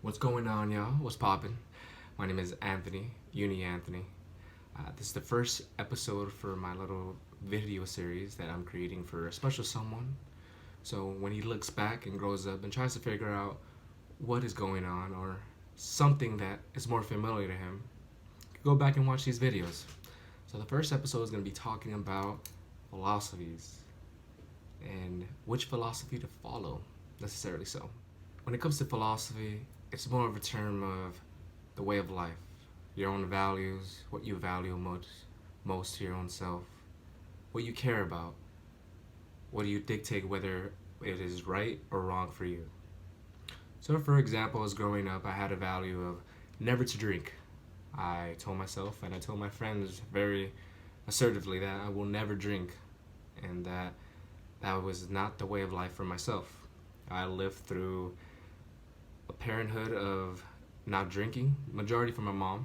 What's going on, y'all? What's poppin'? My name is Anthony, Uni Anthony. This is the first episode for my little video series that I'm creating for a special someone. So when he looks back and grows up and tries to figure out what is going on or something that is more familiar to him, go back and watch these videos. So the first episode is going to be talking about philosophies and which philosophy to follow, necessarily so. When it comes to philosophy, it's more of a term of the way of life, your own values, what you value most to your own self, what you care about, what do you dictate whether it is right or wrong for you. So, for example, as growing up, I had a value of never to drink. I told myself and I told my friends very assertively that I will never drink, and that was not the way of life for myself. I lived through a parenthood of not drinking, majority from my mom.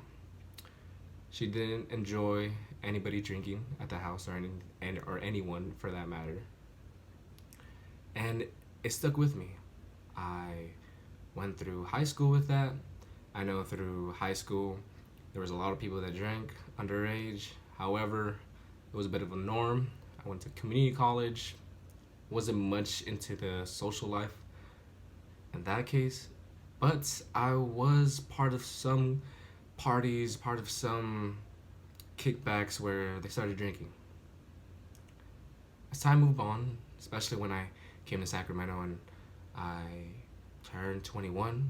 She didn't enjoy anybody drinking at the house or anyone for that matter. And it stuck with me. I went through high school with that. I know through high school there was a lot of people that drank underage. However, it was a bit of a norm. I went to community college, wasn't much into the social life in that case, but I was part of some parties, part of some kickbacks where they started drinking. As time moved on, especially when I came to Sacramento and I turned 21,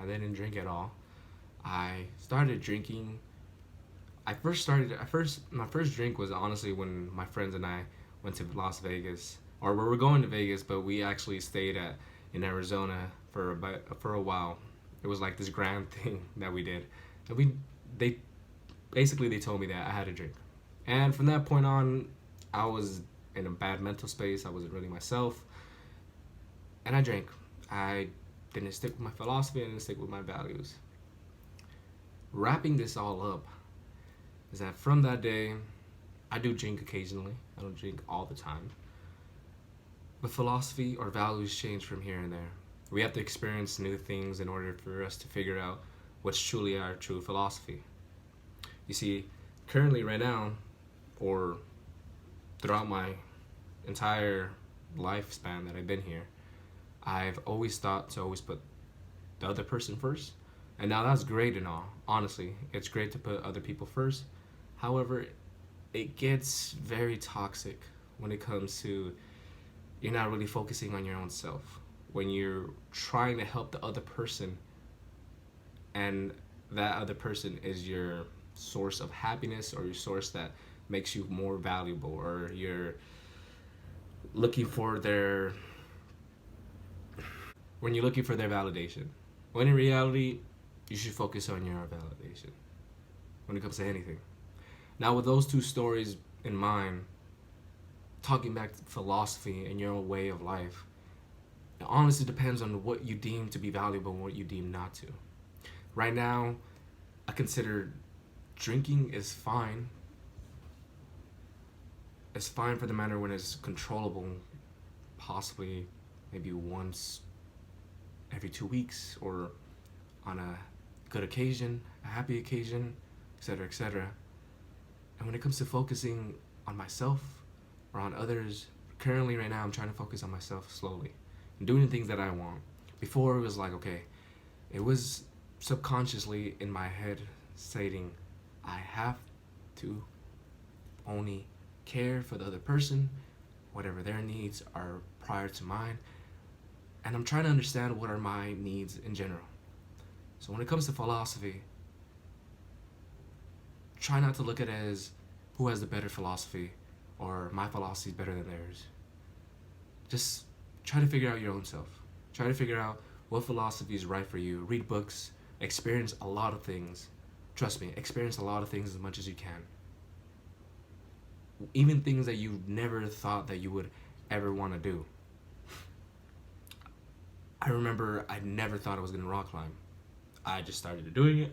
I didn't drink at all. I started drinking. My first drink was honestly when my friends and I went to Las Vegas, or we were going to Vegas, but we actually stayed in Arizona for a while. It was like this grand thing that we did, and they basically told me that I had to drink, and from that point on, I was in a bad mental space. I wasn't really myself, and I drank. I didn't stick with my philosophy. I didn't stick with my values. Wrapping this all up is that from that day, I do drink occasionally. I don't drink all the time. But philosophy or values change from here and there. We have to experience new things in order for us to figure out what's truly our true philosophy. You see, currently, right now, or throughout my entire lifespan that I've been here, I've always thought to always put the other person first. And now that's great and all. Honestly, it's great to put other people first. However, it gets very toxic when it comes to you're not really focusing on your own self. When you're trying to help the other person and that other person is your source of happiness or your source that makes you more valuable, or you're looking for their when you're looking for their validation. When in reality, you should focus on your validation when it comes to anything. Now, with those two stories in mind, talking back to philosophy and your own way of life, it honestly depends on what you deem to be valuable and what you deem not to. Right now, I consider drinking is fine. It's fine for the matter when it's controllable, possibly maybe once every 2 weeks or on a good occasion, a happy occasion, etc., etc. And when it comes to focusing on myself or on others, currently right now I'm trying to focus on myself slowly and doing the things that I want. Before it was like, okay, it was subconsciously in my head stating I have to only care for the other person, whatever their needs are prior to mine, and I'm trying to understand what are my needs in general. So when it comes to philosophy, try not to look at it as who has the better philosophy or my philosophy is better than theirs. Just try to figure out your own self. Try to figure out what philosophy is right for you. Read books, experience a lot of things. Trust me, experience a lot of things as much as you can. Even things that you never thought that you would ever want to do. I remember I never thought I was going to rock climb. I just started doing it.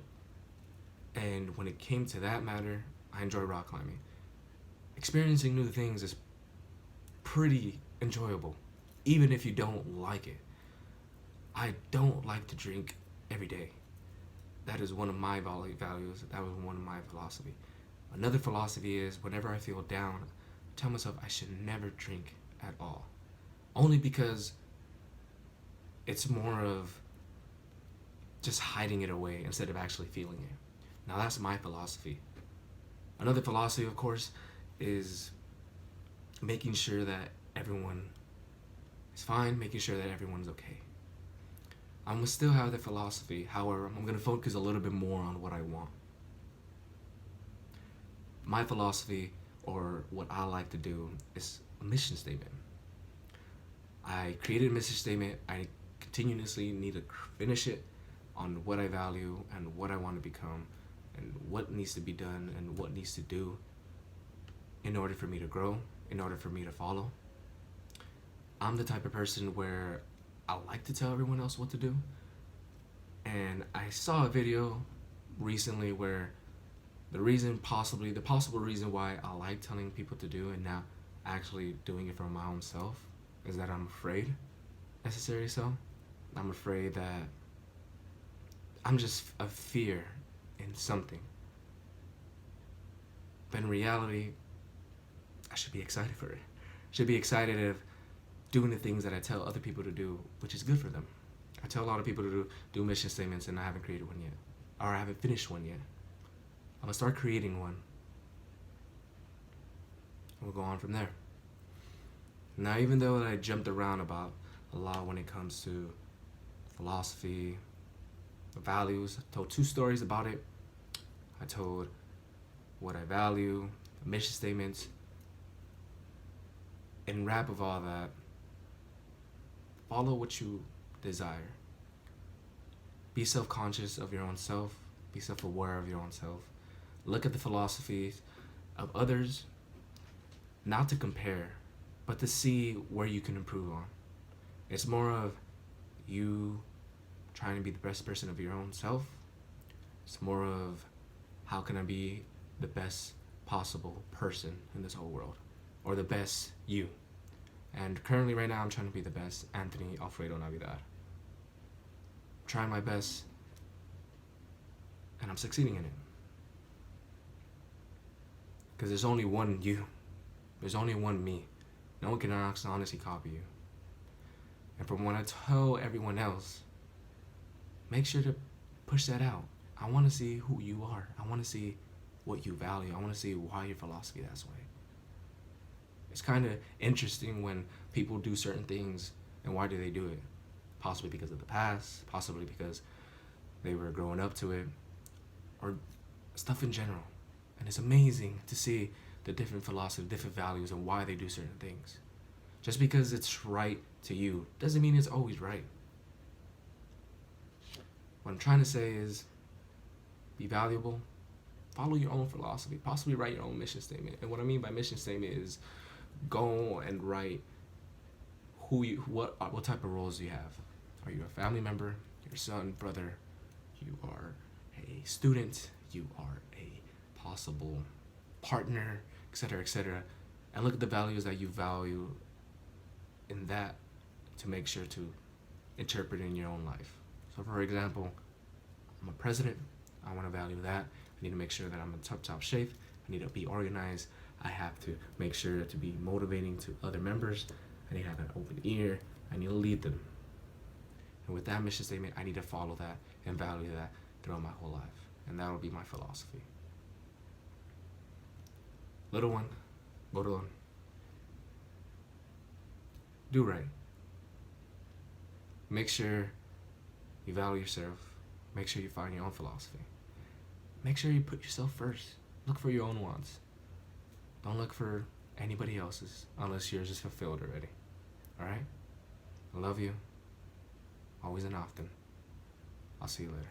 And when it came to that matter, I enjoy rock climbing. Experiencing new things is pretty enjoyable, even if you don't like it. I don't like to drink every day. That is one of my values. That was one of my philosophy. Another philosophy is whenever I feel down, I tell myself I should never drink at all. Only because it's more of just hiding it away instead of actually feeling it. Now that's my philosophy. Another philosophy, of course, is making sure that everyone is fine, making sure that everyone's okay. I'm gonna still have the philosophy, however, I'm gonna focus a little bit more on what I want. My philosophy, or what I like to do, is a mission statement. I created a mission statement. I continuously need to finish it on what I value and what I want to become and what needs to be done and what needs to do in order for me to grow, in order for me to follow. I'm the type of person where I like to tell everyone else what to do. And I saw a video recently where the possible reason why I like telling people to do and not actually doing it for my own self is that I'm afraid, necessarily so. I'm afraid that I'm just a fear in something. But in reality, I should be excited for it. I should be excited of doing the things that I tell other people to do, which is good for them. I tell a lot of people to do mission statements and I haven't created one yet. Or I haven't finished one yet. I'm gonna start creating one. We'll go on from there. Now, even though I jumped around about a lot when it comes to philosophy, values, I told 2 stories about it. I told what I value, mission statements. In wrap of all that, follow what you desire. Be self-conscious of your own self. Be self-aware of your own self. Look at the philosophies of others, not to compare, but to see where you can improve on. It's more of you trying to be the best person of your own self. It's more of how can I be the best possible person in this whole world, or the best you. And currently right now I'm trying to be the best Anthony Alfredo Navidad. I'm trying my best and I'm succeeding in it. Because there's only one you. There's only one me. No one can honestly copy you. And from what I tell everyone else, make sure to push that out. I want to see who you are. I want to see what you value. I want to see why your philosophy that way. It's kind of interesting when people do certain things and why do they do it? Possibly because of the past, possibly because they were growing up to it, or stuff in general. And it's amazing to see the different philosophies, different values, and why they do certain things. Just because it's right to you doesn't mean it's always right. What I'm trying to say is be valuable, follow your own philosophy, possibly write your own mission statement. And what I mean by mission statement is go and write what type of roles you have. Are you a family member, your son, brother? You are a student, you are a possible partner, etc., etc. And look at the values that you value in that to make sure to interpret in your own life. So for example, I'm a president. I want to value that. I need to make sure that I'm in top shape. I need to be organized. I have to make sure to be motivating to other members. I need to have an open ear. I need to lead them. And with that mission statement, I need to follow that and value that throughout my whole life. And that will be my philosophy. Little one, little one. Do right. Make sure you value yourself. Make sure you find your own philosophy. Make sure you put yourself first. Look for your own wants. Don't look for anybody else's unless yours is fulfilled already. Alright? I love you. Always and often. I'll see you later.